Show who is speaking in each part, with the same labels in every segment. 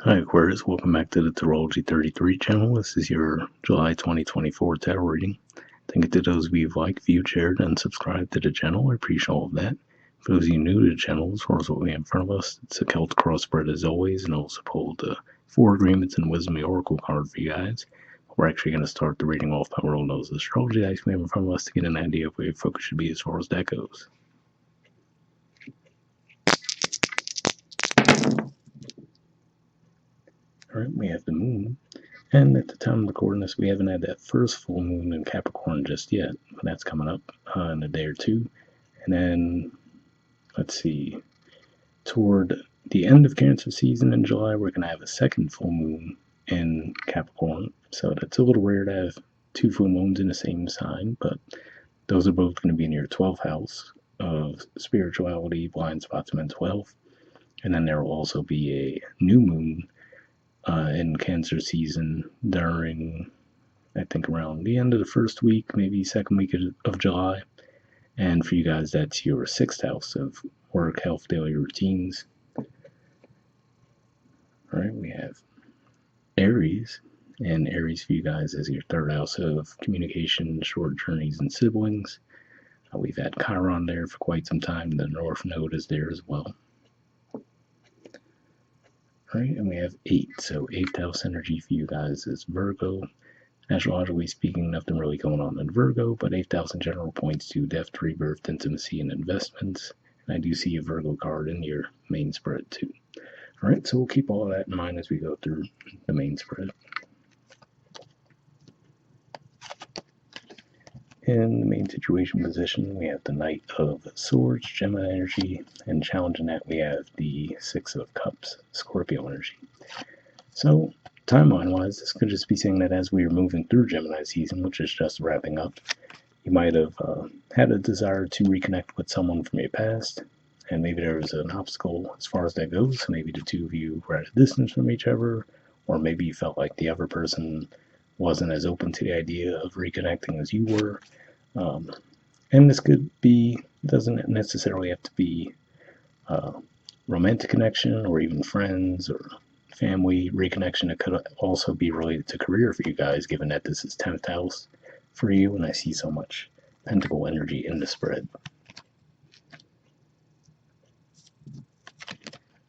Speaker 1: Hi Aquarius, welcome back to the Astrology 33 channel. This is your July 2024 tarot reading. Thank you to those of you who've liked, viewed, shared, and subscribed to the channel. I appreciate all of that. For those of you new to the channel, as far as what we have in front of us, it's a Celtic crossbred as always, and also pulled the 4 agreements and wisdom oracle card for you guys. We're actually going to start the reading off by rolling those astrology dice we have in front of us to get an idea of where your focus should be as far as that goes. Alright, we have the moon. And at the time of recording this, we haven't had that first full moon in Capricorn just yet, but that's coming up in a day or two. And then, let's see, toward the end of Cancer season in July, we're going to have a second full moon in Capricorn. So that's a little rare to have 2 full moons in the same sign, but those are both going to be in your 12th house of spirituality, blind spots, mental health. And then there will also be a new moon in Cancer season during, I think, around the end of the first week, maybe second week of July. And for you guys, that's your 6th house of work, health, daily routines. All right, we have Aries, and Aries for you guys is your 3rd house of communication, short journeys, and siblings. We've had Chiron there for quite some time. The North Node is there as well. Right, and we have 8, so 8th house energy for you guys is Virgo. Astrologically speaking, nothing really going on in Virgo, but 8th house in general points to death, rebirth, intimacy, and investments. And I do see a Virgo card in your main spread too. All right, so we'll keep all of that in mind as we go through the main spread. In the main situation position, we have the Knight of Swords, Gemini energy, and challenging that we have the 6 of Cups, Scorpio energy. So, timeline-wise, this could just be saying that as we are moving through Gemini season, which is just wrapping up, you might have had a desire to reconnect with someone from your past, and maybe there was an obstacle as far as that goes. So maybe the two of you were at a distance from each other, or maybe you felt like the other person wasn't as open to the idea of reconnecting as you were. And this could be, doesn't necessarily have to be romantic connection or even friends or family reconnection. It could also be related to career for you guys, given that this is 10th house for you, and I see so much pentacle energy in the spread.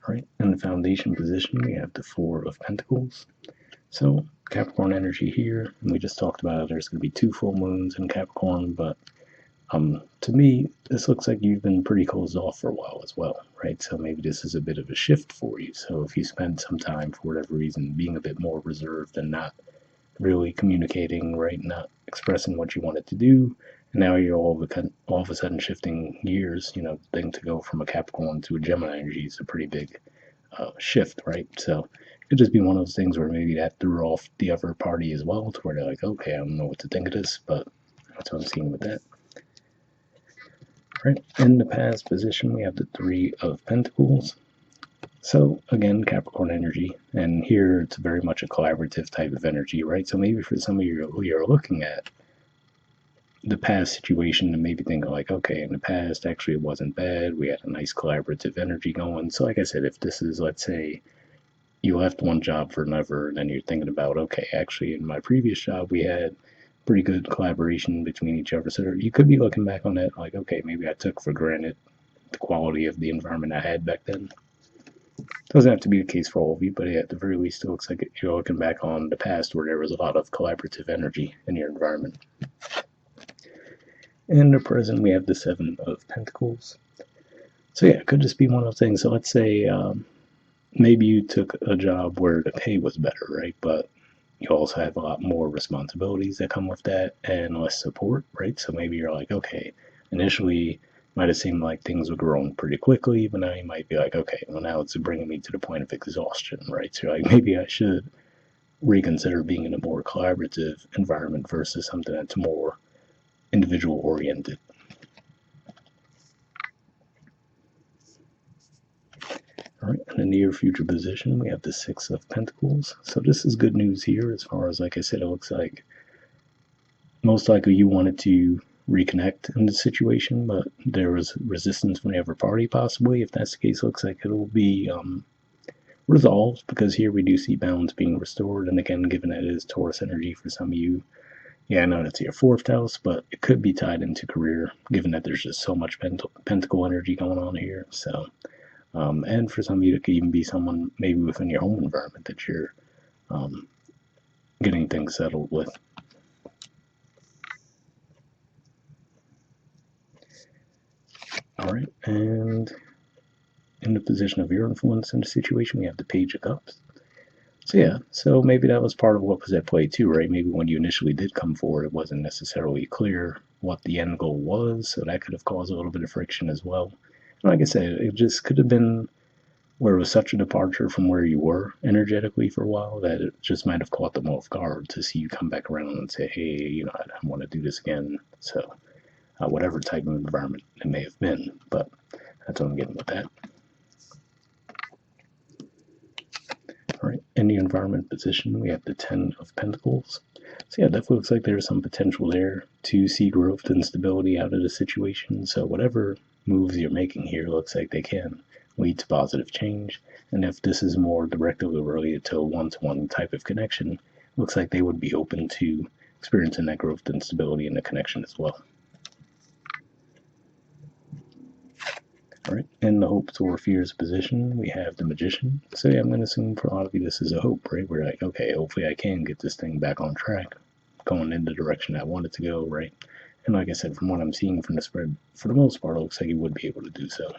Speaker 1: All right, in the foundation position, we have the 4 of Pentacles. So Capricorn energy here, and we just talked about there's going to be 2 full moons in Capricorn, but to me, this looks like you've been pretty closed off for a while as well, right? So maybe this is a bit of a shift for you. So if you spend some time, for whatever reason, being a bit more reserved and not really communicating, right, not expressing what you wanted to do, and now you're all of a sudden shifting gears, thing to go from a Capricorn to a Gemini energy is a pretty big shift, right? So it could just be one of those things where maybe that threw off the other party as well, to where they're like, okay, I don't know what to think of this, but that's what I'm seeing with that. Right, in the past position, we have the 3 of Pentacles. So again, Capricorn energy, and here it's very much a collaborative type of energy, right? So maybe for some of you who you're looking at the past situation and maybe thinking like, okay, in the past, actually it wasn't bad. We had a nice collaborative energy going. So like I said, if this is, let's say, you left one job for another, and then you're thinking about, okay, actually in my previous job, we had pretty good collaboration between each other. So you could be looking back on that like, okay, maybe I took for granted the quality of the environment I had back then. Doesn't have to be the case for all of you, but at the very least, it looks like you're looking back on the past where there was a lot of collaborative energy in your environment. In the present, we have the 7 of Pentacles. So yeah, it could just be one of those things. So let's say maybe you took a job where the pay was better, right? But you also have a lot more responsibilities that come with that and less support, right? So maybe you're like, okay, initially might have seemed like things were growing pretty quickly, but now you might be like, okay, well now it's bringing me to the point of exhaustion, right? So you're like, maybe I should reconsider being in a more collaborative environment versus something that's more individual oriented. All right, in the near future position, we have the 6 of Pentacles. So this is good news here as far as, like I said, it looks like most likely you wanted to reconnect in the situation, but there was resistance from the other party possibly. If that's the case, it looks like it'll be resolved, because here we do see balance being restored. And again, given that it is Taurus energy for some of you, yeah, I know that's your fourth house, but it could be tied into career, given that there's just so much pentacle energy going on here. So, and for some of you, it could even be someone maybe within your home environment that you're um, getting things settled with. All right, and in the position of your influence in the situation, we have the Page of Cups. So yeah, so maybe that was part of what was at play too, right? Maybe when you initially did come forward, it wasn't necessarily clear what the end goal was, so that could have caused a little bit of friction as well. And like I said, it just could have been where it was such a departure from where you were energetically for a while that it just might have caught them off guard to see you come back around and say, hey, I want to do this again. So whatever type of environment it may have been, but that's what I'm getting with that. All right, in the environment position, we have the Ten of Pentacles. So yeah, definitely looks like there's some potential there to see growth and stability out of the situation. So whatever moves you're making here looks like they can lead to positive change. And if this is more directly related to a one-to-one type of connection, looks like they would be open to experiencing that growth and stability in the connection as well. All right, in the hopes or fears position, we have the Magician. So yeah, I'm going to assume for a lot of you this is a hope, right? We're like, okay, hopefully I can get this thing back on track, going in the direction I want it to go, right? And like I said, from what I'm seeing from the spread, for the most part, it looks like you would be able to do so.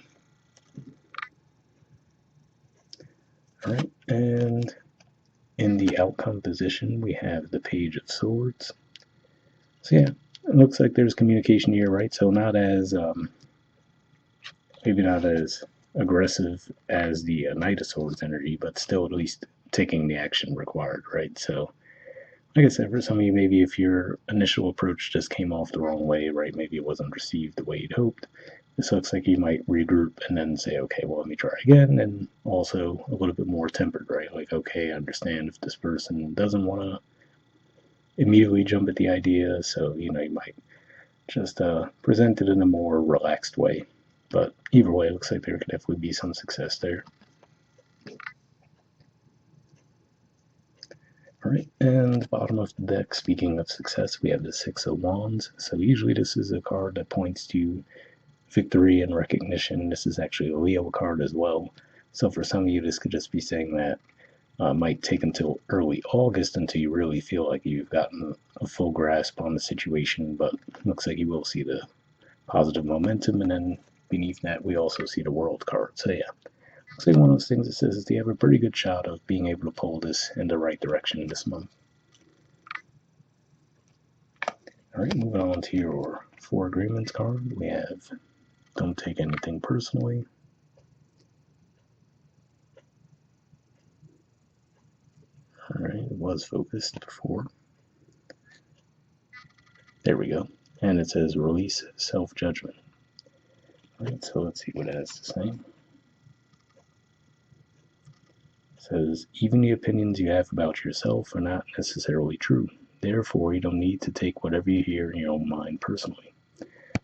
Speaker 1: All right, and in the outcome position, we have the Page of Swords. So yeah, it looks like there's communication here, right? So not as maybe not as aggressive as the Knight of Swords energy, but still at least taking the action required, right? So, like I said, for some of you, maybe if your initial approach just came off the wrong way, right? Maybe it wasn't received the way you'd hoped. This looks like you might regroup and then say, okay, well, let me try again. And also a little bit more tempered, right? Like, okay, I understand if this person doesn't want to immediately jump at the idea. So, you might just present it in a more relaxed way. But either way, it looks like there could definitely be some success there. All right, and bottom of the deck, speaking of success, we have the Six of Wands. So usually this is a card that points to victory and recognition. This is actually a Leo card as well. So for some of you, this could just be saying that might take until early August until you really feel like you've gotten a full grasp on the situation, but looks like you will see the positive momentum, and then beneath that we also see the World card. So yeah, looks like one of those things that says is they have a pretty good shot of being able to pull this in the right direction this month. All right, moving on to your Four Agreements card, we have don't take anything personally. All right, it was focused before. There we go. And it says release self-judgment. All right, so let's see what it has to say. It says, even the opinions you have about yourself are not necessarily true. Therefore, you don't need to take whatever you hear in your own mind personally.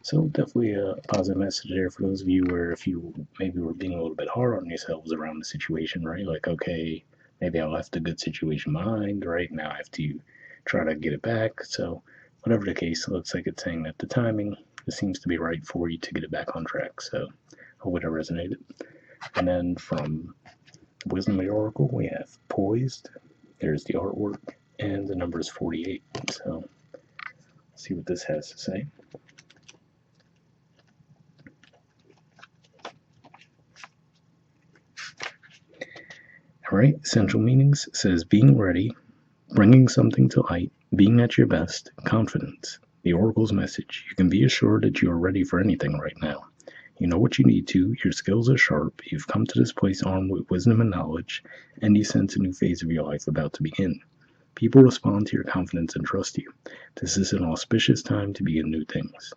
Speaker 1: So definitely a positive message there for those of you where if you maybe were being a little bit hard on yourselves around the situation, right? Like, okay, maybe I left a good situation behind, right? Now I have to try to get it back. So whatever the case, it looks like it's saying that the timing it seems to be right for you to get it back on track. So I hope it resonated. And then from Wisdom of the Oracle, we have Poised. There's the artwork, and the number is 48. So let's see what this has to say. All right, essential meanings says being ready, bringing something to light, being at your best, confidence. The Oracle's message. You can be assured that you are ready for anything right now. You know what you need to, your skills are sharp, you've come to this place armed with wisdom and knowledge, and you sense a new phase of your life about to begin. People respond to your confidence and trust you. This is an auspicious time to begin new things.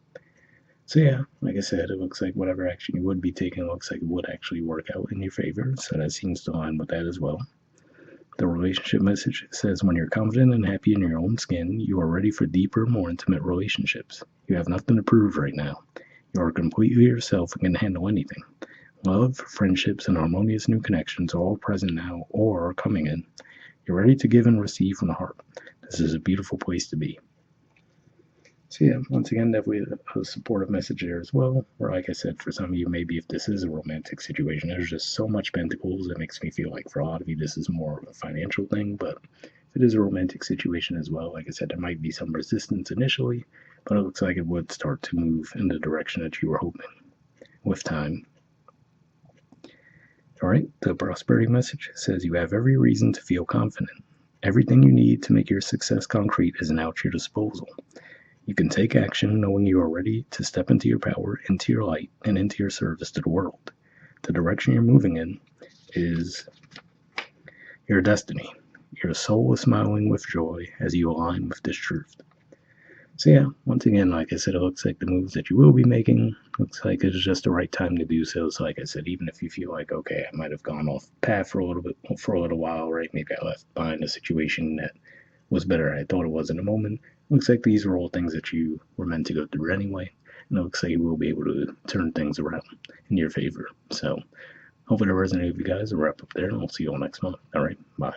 Speaker 1: So yeah, like I said, it looks like whatever action you would be taking looks like it would actually work out in your favor, so that seems to align with that as well. The relationship message says when you're confident and happy in your own skin, you are ready for deeper, more intimate relationships. You have nothing to prove right now. You are completely yourself and can handle anything. Love, friendships, and harmonious new connections are all present now or are coming in. You're ready to give and receive from the heart. This is a beautiful place to be. So yeah, once again, definitely a supportive message there as well. Or like I said, for some of you, maybe if this is a romantic situation, there's just so much pentacles. It makes me feel like for a lot of you, this is more of a financial thing. But if it is a romantic situation as well, like I said, there might be some resistance initially, but it looks like it would start to move in the direction that you were hoping with time. All right, the prosperity message says you have every reason to feel confident. Everything you need to make your success concrete is now at your disposal. You can take action knowing you are ready to step into your power, into your light, and into your service to the world. The direction you're moving in is your destiny. Your soul is smiling with joy as you align with this truth. So yeah, once again, like I said, it looks like the moves that you will be making looks like it's just the right time to do so. So like I said, even if you feel like, okay, I might have gone off path for a little while, right? Maybe I left behind a situation that was better than I thought it was in a moment. Looks like these were all things that you were meant to go through anyway. And it looks like you will be able to turn things around in your favor. So hopefully that resonated with you guys. I'll wrap up there and we'll see you all next month. All right, bye.